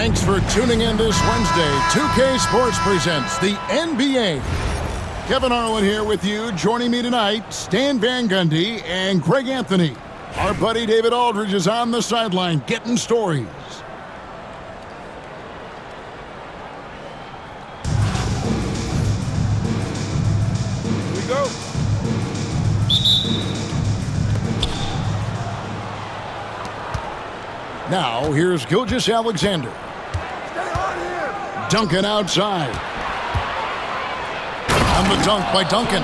Thanks for tuning in this Wednesday. 2K Sports presents the NBA. Kevin Harlan here with you. Joining me tonight, Stan Van Gundy and Greg Anthony. Our buddy David Aldridge is on the sideline getting stories. Here we go. Now, here's Gilgeous-Alexander. Duncan outside. On the dunk by Duncan.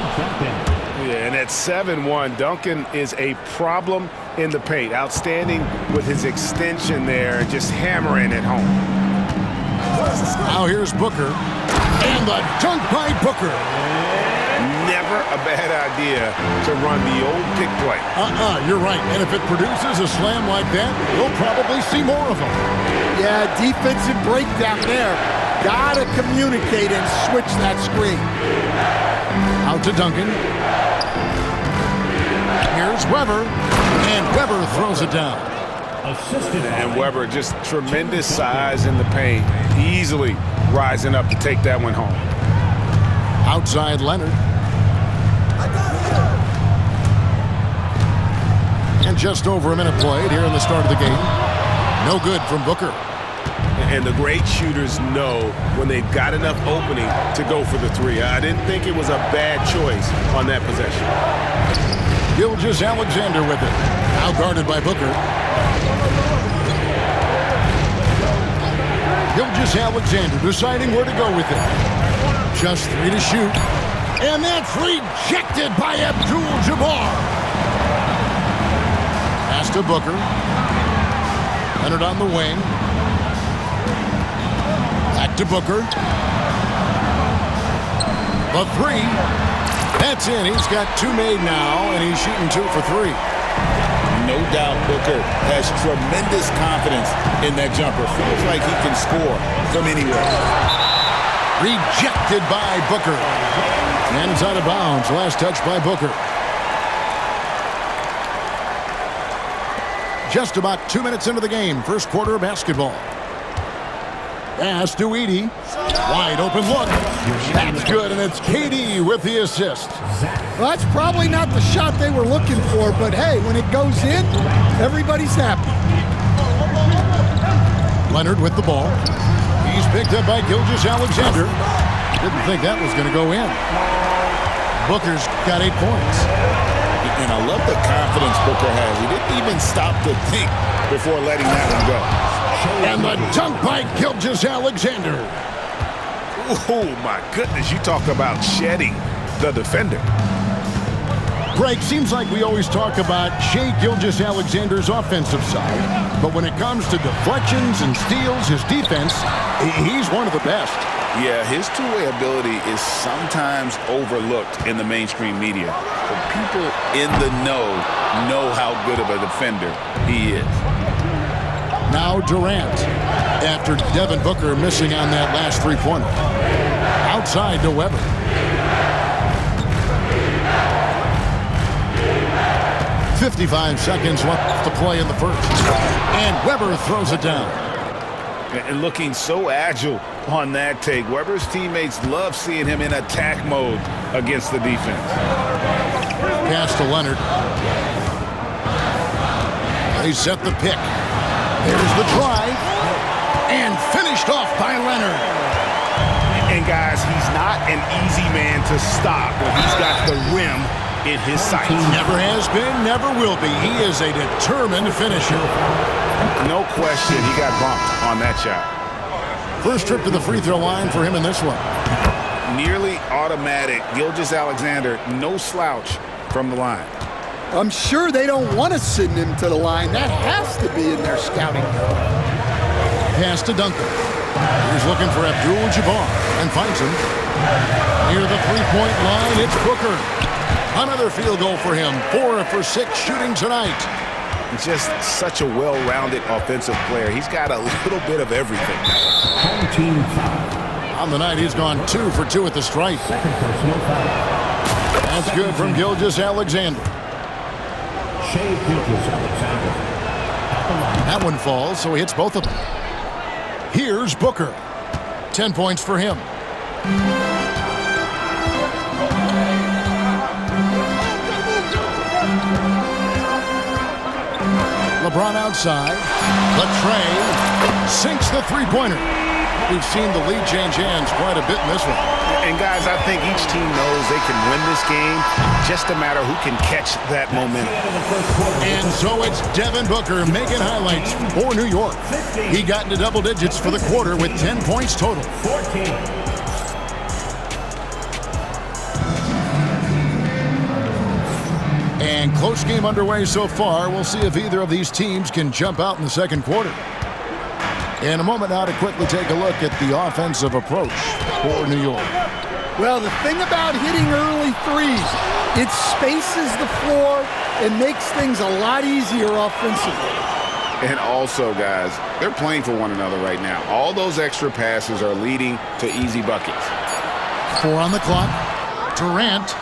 Yeah, and at 7-1, Duncan is a problem in the paint. Outstanding with his extension there, just hammering it home. Now here's Booker. And the dunk by Booker. Never a bad idea to run the old pick play. You're right. And if it produces a slam like that, we'll probably see more of them. Yeah, defensive breakdown there. Gotta communicate and switch that screen. Out to Duncan. Here's Weber. And Weber throws it down. And Weber, just tremendous size in the paint. Easily rising up to take that one home. Outside Leonard. And just over a minute played here in the start of the game. No good from Booker. And the great shooters know when they've got enough opening to go for the three. I didn't think it was a bad choice on that possession. Gilgeous-Alexander with it. Now guarded by Booker. Gilgeous-Alexander deciding where to go with it. Just 3 to shoot. And that's rejected by Abdul-Jabbar. Pass to Booker. Leonard on the wing. Back to Booker. The three. That's in. He's got 2 made now, and he's shooting 2 for 3. No doubt Booker has tremendous confidence in that jumper. Feels like he can score from anywhere. Rejected by Booker. And it's out of bounds. Last touch by Booker. Just about 2 minutes into the game. First quarter of basketball. Pass to Edey. Wide open look. That's good, and it's KD with the assist. Well, that's probably not the shot they were looking for, but hey, when it goes in, everybody's happy. Leonard with the ball. He's picked up by Gilgeous-Alexander. Didn't think that was going to go in. Booker's got 8 points. And I love the confidence Booker has. He didn't even stop to think before letting that one go. And the dunk by Gilgeous-Alexander. Oh, my goodness. You talk about shedding the defender. Greg, seems like we always talk about Shai Gilgeous-Alexander's offensive side. But when it comes to deflections and steals, his defense, he's one of the best. Yeah, his two-way ability is sometimes overlooked in the mainstream media. But people in the know how good of a defender he is. Now Durant, after Devin Booker missing on that last three-pointer. Outside to Weber. .55 seconds left to play in the first. And Weber throws it down. And looking so agile on that take. Weber's teammates love seeing him in attack mode against the defense. Pass to Leonard. They set the pick. There's the drive. And finished off by Leonard. And guys, he's not an easy man to stop when he's got the rim in his sights. Never has been, never will be. He is a determined finisher. No question, he got bumped on that shot. First trip to the free throw line for him in this one. Nearly automatic. Gilgeous-Alexander, no slouch from the line. I'm sure they don't want to send him to the line. That has to be in their scouting. Pass to Duncan. He's looking for Abdul-Jabbar and finds him. Near the three-point line, it's Booker. Another field goal for him. 4 for 6 shooting tonight. Just such a well-rounded offensive player. He's got a little bit of everything. On the night, he's gone 2 for 2 at the stripe. That's good from Gilgeous-Alexander. That one falls, so he hits both of them. Here's Booker. 10 points for him. LeBron outside. Latrey sinks the three-pointer. We've seen the lead change hands quite a bit in this one. And, guys, I think each team knows they can win this game. Just a matter who can catch that momentum. And so it's Devin Booker making highlights for New York. He got into double digits for the quarter with 10 points total. 14. And close game underway so far. We'll see if either of these teams can jump out in the second quarter. In a moment now to quickly take a look at the offensive approach for New York. Well, the thing about hitting early threes, it spaces the floor and makes things a lot easier offensively. And also, guys, they're playing for one another right now. All those extra passes are leading to easy buckets. 4 on the clock. Durant.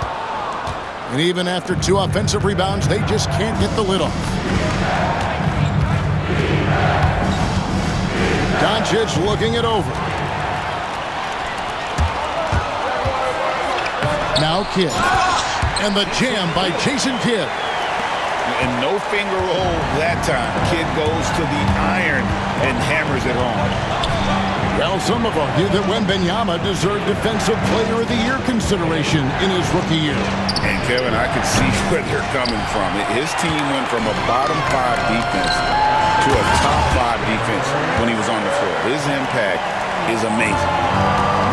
And even after 2 offensive rebounds, they just can't get the lid off. Doncic looking it over. Now Kidd. And the jam by Jason Kidd. And no finger roll that time. Kidd goes to the iron and hammers it home. Well, some have argued that Wembanyama deserved Defensive Player of the Year consideration in his rookie year. And, Kevin, I can see where they're coming from. His team went from a bottom 5 defense to a top 5 defense when he was on the floor. His impact is amazing.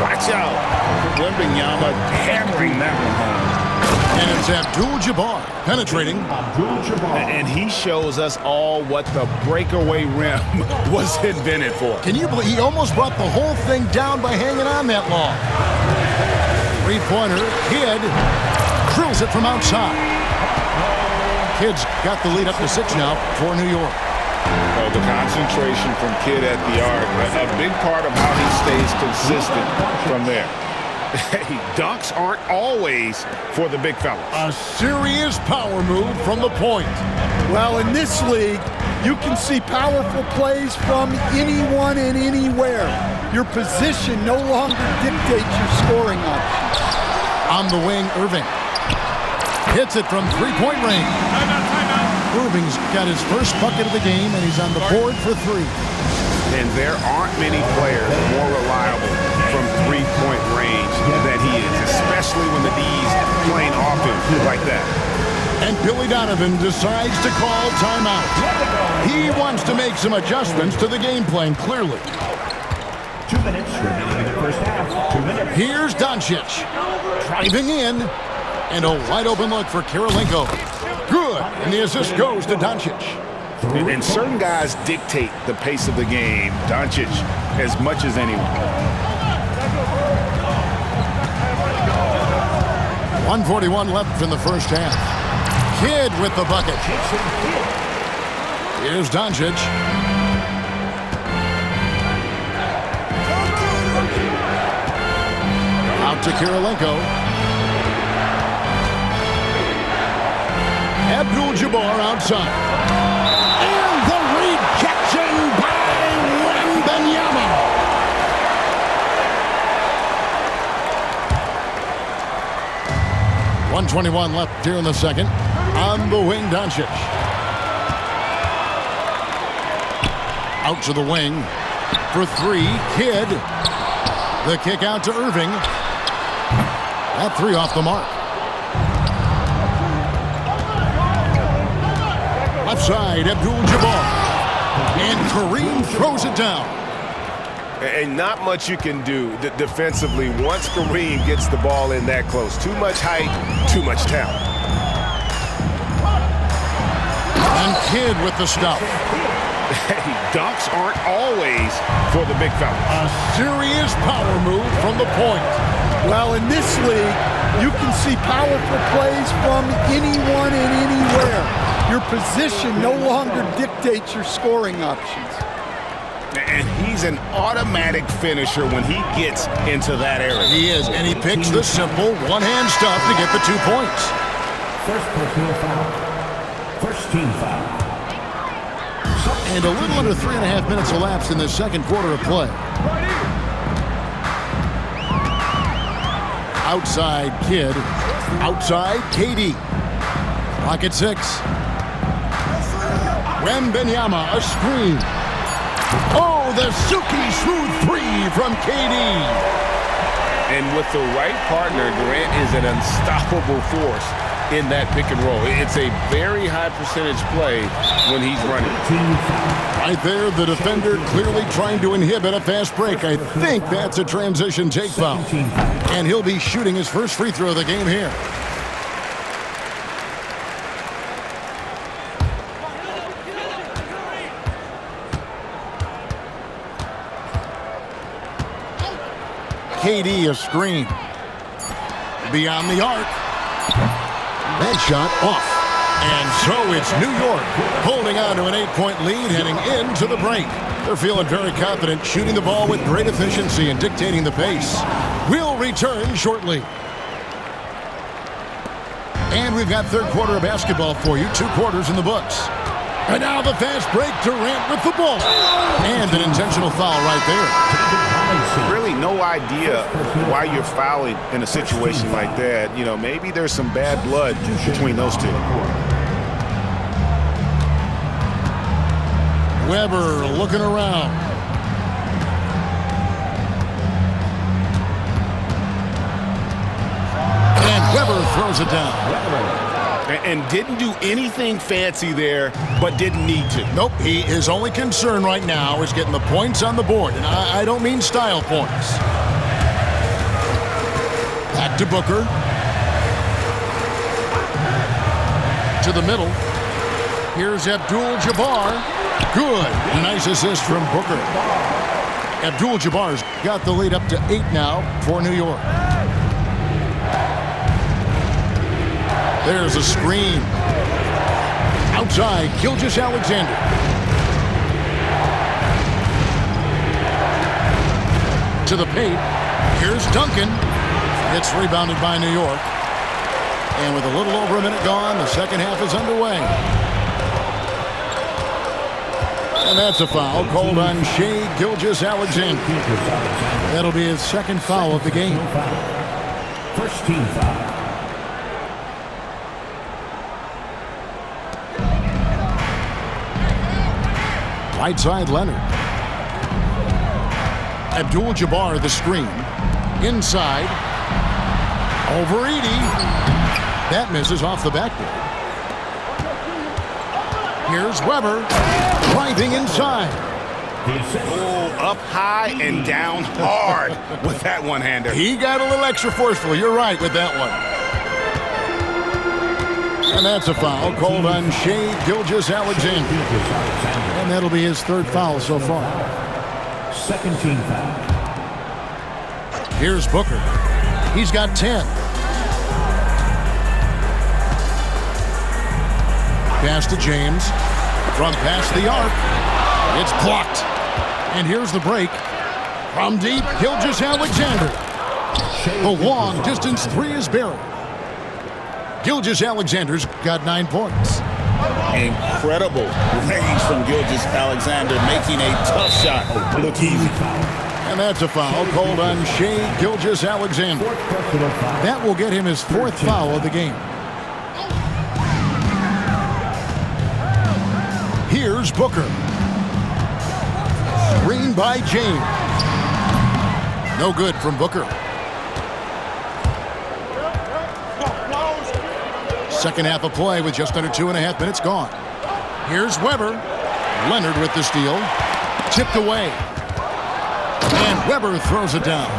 Watch out. Wembanyama hammering that one home. And it's Abdul-Jabbar penetrating. And he shows us all what the breakaway rim was invented for. Can you believe he almost brought the whole thing down by hanging on that long? Three-pointer. Kidd drills it from outside. Kidd's got the lead up to 6 now for New York. Oh, the concentration from Kidd at the arc, a big part of how he stays consistent from there. Hey, dunks aren't always for the big fellas. A serious power move from the point. Well, in this league, you can see powerful plays from anyone and anywhere. Your position no longer dictates your scoring options. On the wing, Irving. Hits it from three-point range. Irving's got his first bucket of the game, and he's on the board for 3. And there aren't many players more reliable from three-point range than he is, especially when the D's playing offense like that. And Billy Donovan decides to call timeout. He wants to make some adjustments to the game plan, clearly. 2 minutes remaining in the first half. 2 minutes. Here's Doncic. Driving in. And a wide-open look for Kirilenko. Good. And the assist goes to Doncic. And certain guys dictate the pace of the game. Doncic as much as anyone. 1:41 left in the first half. Kidd with the bucket. Here's Doncic. Out to Kirilenko. Abdul-Jabbar outside. And the rejection by Wembanyama. .121 left here in the second. On the wing, Doncic. Out to the wing for 3. Kidd. The kick out to Irving. That 3 off the mark. Left side, Abdul-Jabbar. And Kareem throws it down. And not much you can do defensively once Kohneiii gets the ball in that close. Too much height, too much talent. And Kidd with the stop. Hey, dunks aren't always for the big fellas. A serious power move from the point. Well, in this league, you can see powerful plays from anyone and anywhere. Your position no longer dictates your scoring options. And he's an automatic finisher when he gets into that area. He is, and he picks the simple one-hand stuff to get the 2 points. First personal foul. First team foul. And a little under 3.5 minutes elapsed in the second quarter of play. Outside Kidd. Outside KD. Clock at 6. Wembanyama, a screen. Oh, the silky smooth three from KD. And with the right partner, Durant is an unstoppable force in that pick and roll. It's a very high percentage play when he's running. Right there, the defender clearly trying to inhibit a fast break. I think that's a transition take foul. And he'll be shooting his first free throw of the game here. KD a screen. Beyond the arc. That shot off. And so it's New York holding on to an 8-point lead heading into the break. They're feeling very confident, shooting the ball with great efficiency and dictating the pace. We'll return shortly. And we've got third quarter of basketball for you, 2 quarters in the books. And now the fast break, Durant with the ball. And an intentional foul right there. Really no idea why you're fouling in a situation like that. You know, maybe there's some bad blood between those two. Weber looking around. And Weber throws it down. And didn't do anything fancy there, but didn't need to. Nope, his only concern right now is getting the points on the board. And I don't mean style points. Back to Booker. To the middle. Here's Abdul-Jabbar. Good. Nice assist from Booker. Abdul-Jabbar's got the lead up to 8 now for New York. There's a screen. Outside, Gilgeous-Alexander. To the paint. Here's Duncan. It's rebounded by New York. And with a little over a minute gone, the second half is underway. And that's a foul called on Shai Gilgeous-Alexander. That'll be his second foul of the game. First team foul. Right side, Leonard. Abdul-Jabbar, the screen. Inside. Over Edey. That misses off the backboard. Here's Weber. Driving inside. Oh, up high and down hard with that one-hander. He got a little extra forceful. You're right with that one. And that's a foul called on Shai Gilgeous-Alexander. And that'll be his third foul so far. Second team foul. Here's Booker. He's got 10. Pass to James. From past the arc. It's blocked. And here's the break. From deep, Gilgeous-Alexander. The long distance three is buried. Gilgeous-Alexander's got 9 points. Incredible range from Gilgeous-Alexander, making a tough shot look easy. And that's a foul called on Shai Gilgeous-Alexander. That will get him his 4th foul of the game. Here's Booker. Screen by James. No good from Booker. Second half of play with just under 2.5 minutes gone. Here's Weber. Leonard with the steal. Tipped away. And Weber throws it down.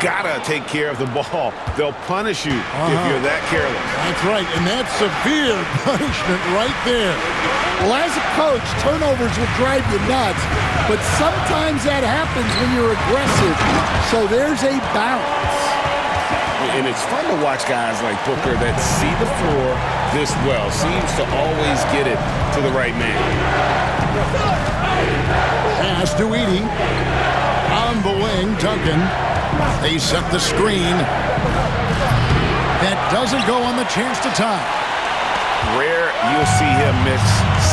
Gotta take care of the ball. They'll punish you if you're that careless. That's right, and that's severe punishment right there. Well, as a coach, turnovers will drive you nuts, but sometimes that happens when you're aggressive. So there's a balance. And it's fun to watch guys like Booker that see the floor this well. Seems to always get it to the right man. Pass to Edey. On the wing, Duncan. They set the screen. That doesn't go on the chance to tie. Rare you'll see him miss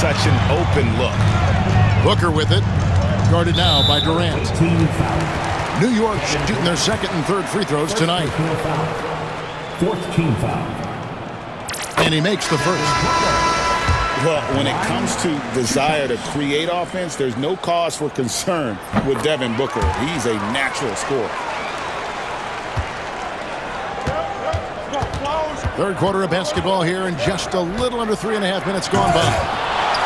such an open look. Booker with it. Guarded now by Durant. Team foul. New York shooting their second and third free throws tonight. Fourth team foul. And he makes the first. Well, when it comes to desire to create offense, there's no cause for concern with Devin Booker. He's a natural scorer. Third quarter of basketball here, and just a little under 3.5 minutes gone by.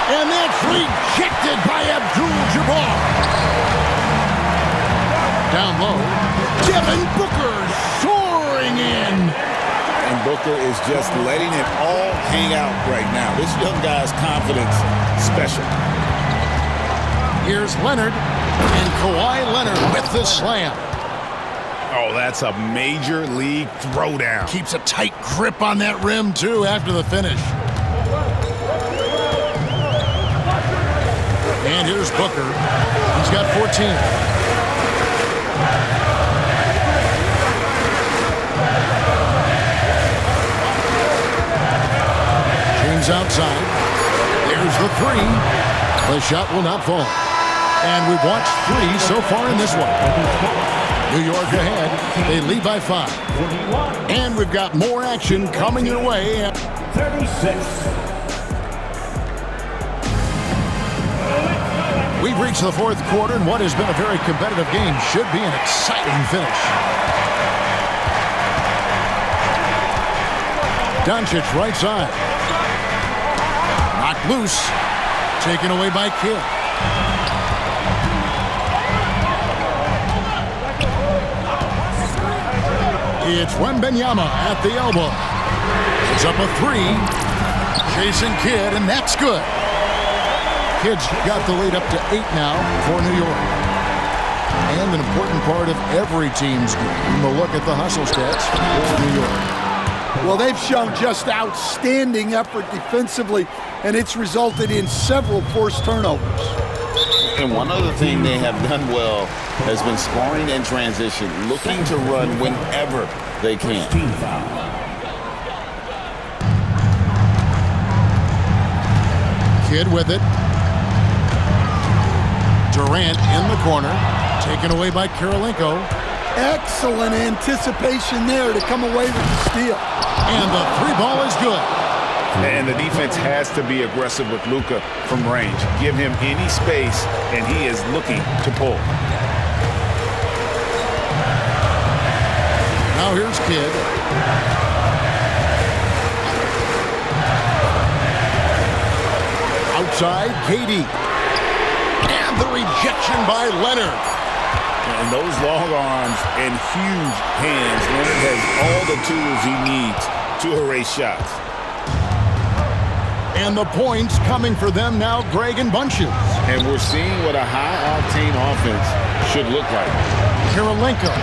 And that's rejected by Abdul-Jabbar. Down low, Devin Booker soaring in. And Booker is just letting it all hang out right now. This young guy's confidence special. Here's Leonard, and Kawhi Leonard with the slam. Oh, that's a major league throwdown. Keeps a tight grip on that rim, too, after the finish. And here's Booker. He's got 14. James outside. There's the three. The shot will not fall. And we've watched 3 so far in this one. New York ahead. They lead by 5. And we've got more action coming your way. 36. We've reached the fourth quarter, and what has been a very competitive game should be an exciting finish. Doncic right side. Knocked loose. Taken away by Kidd. It's Wembanyama at the elbow. It's up a 3. Chasing Kidd, and that's good. Kidd's got the lead up to 8 now for New York. And an important part of every team's game, a look at the hustle stats for New York. Well, they've shown just outstanding effort defensively, and it's resulted in several forced turnovers. And one other thing they have done well has been scoring in transition, looking to run whenever they can. Team foul. Kidd with it. Durant in the corner, taken away by Kirilenko. Excellent anticipation there to come away with the steal. And the 3 ball is good. And the defense has to be aggressive with Luka from range. Give him any space, and he is looking to pull. Now here's Kidd. Outside, KD. And the rejection by Leonard. And those long arms and huge hands, Leonard has all the tools he needs to erase shots. And the points coming for them now, Greg and Bunches. And we're seeing what a high-octane offense should look like. Kirilenko.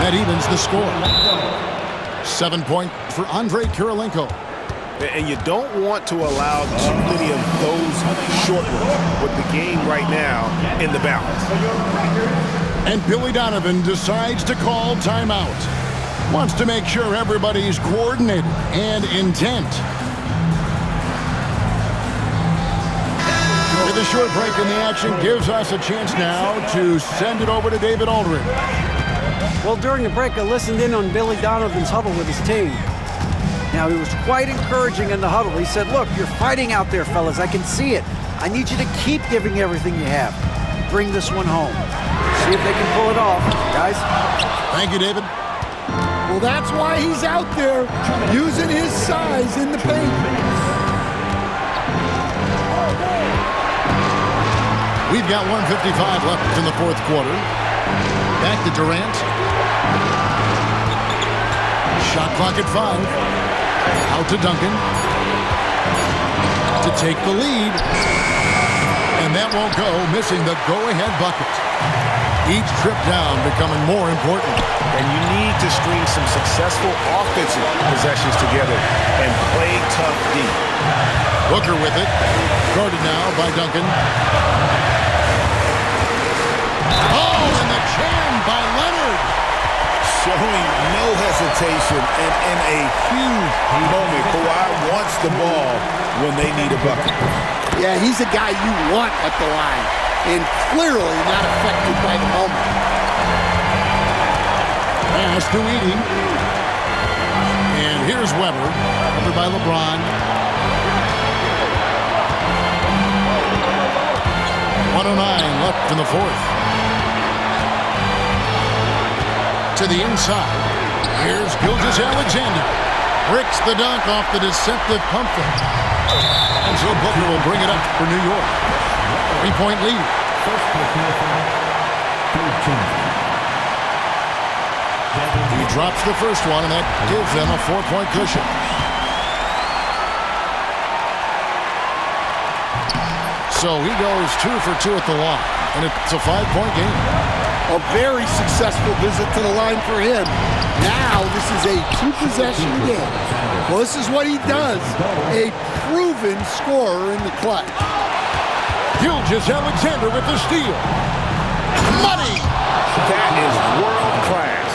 That evens the score. 7 points for Andre Kirilenko. And you don't want to allow too many of those short ones with the game right now in the balance. And Billy Donovan decides to call timeout. Wants to make sure everybody's coordinated and intent. With a short break in the action gives us a chance now to send it over to David Aldridge. Well, during the break, I listened in on Billy Donovan's huddle with his team. Now, he was quite encouraging in the huddle. He said, look, you're fighting out there, fellas. I can see it. I need you to keep giving everything you have. Bring this one home. See if they can pull it off, guys. Thank you, David. Well, that's why he's out there using his size in the paint. We've got 1:55 left in the fourth quarter. Back to Durant. Shot clock at 5. Out to Duncan. To take the lead. And that won't go, missing the go-ahead bucket. Each trip down becoming more important. And you need to string some successful offensive possessions together and play tough deep. Booker with it. Guarded now by Duncan. Oh, and the jam by Leonard. Showing no hesitation and in a huge moment. Kohneiii wants the ball when they need a bucket. Yeah, he's a guy you want at the line, and clearly not affected by the moment. Pass to Edie. And here's Weber, covered by LeBron. 1:09 left in the fourth. To the inside. Here's Gilgeous-Alexander. Bricks the dunk off the deceptive pump fake. And so Booker will bring it up for New York. 3-point lead. He drops the first one, and that gives them a 4-point cushion. So he goes 2 for 2 at the line, and it's a 5-point game. A very successful visit to the line for him. Now this is a 2-possession game. Well, this is what he does. A proven scorer in the clutch. Gilgeous-Alexander with the steal. Money! That is world class.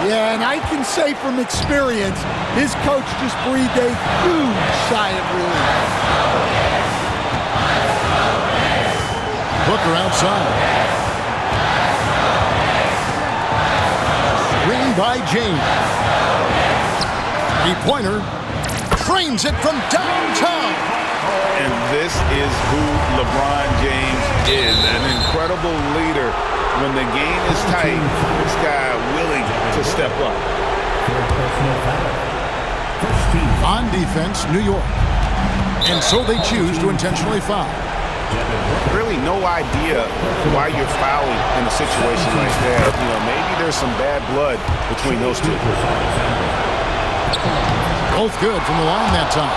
Yeah, and I can say from experience, his coach just breathed a huge sigh of relief. Booker outside. Screen by James. Three-pointer. Trains it from downtown. And this is who LeBron James is, an incredible leader. When the game is tight, this guy willing to step up. On defense, New York. And so they choose to intentionally foul. Really no idea why you're fouling in a situation like that. You know, maybe there's some bad blood between those two. Both good from the line that time.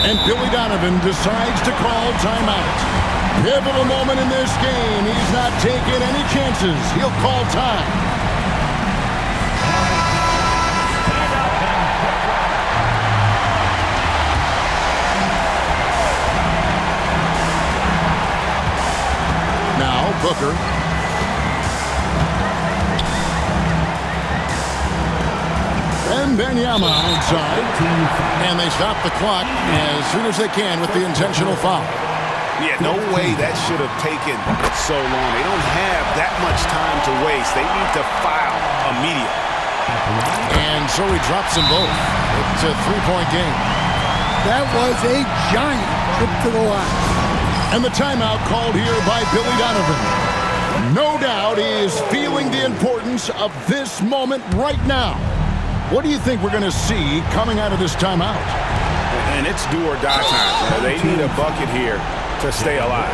And Billy Donovan decides to call timeout. Pivotal moment in this game. He's not taking any chances. He'll call time. Now Booker. And Benyama outside. And they stop the clock as soon as they can with the intentional foul. Yeah, no way that should have taken so long. They don't have that much time to waste. They need to foul immediately. And so he drops them both. It's a 3-point game. That was a giant trip to the line. And the timeout called here by Billy Donovan. No doubt he is feeling the importance of this moment right now. What do you think we're going to see coming out of this timeout? And it's do or die time. They need a bucket here to stay alive.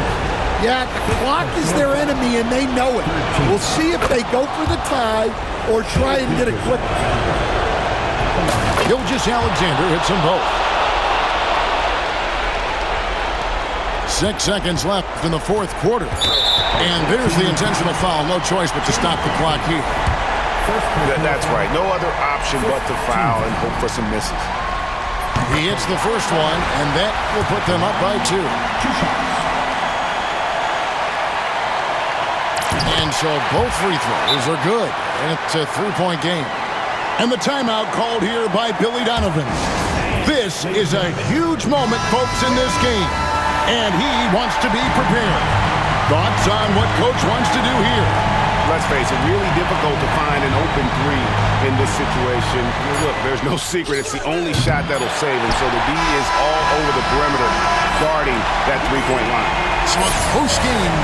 Yeah, the clock is their enemy, and they know it. We'll see if they go for the tie or try and get a quick. Gilgeous-Alexander hits them both. 6 seconds left in the fourth quarter. And there's the intentional foul. No choice but to stop the clock here. That's right. No other option but to foul and hope for some misses. He hits the first one, and that will put them up by 2. And so both free throws are good. And it's a 3-point game. And the timeout called here by Billy Donovan. This is a huge moment, folks, in this game. And he wants to be prepared. Thoughts on what Coach wants to do here? Let's face it, really difficult to find an open three in this situation. Look, there's no secret. It's the only shot that'll save him. So the D is all over the perimeter, guarding that 3-point line. So a post-game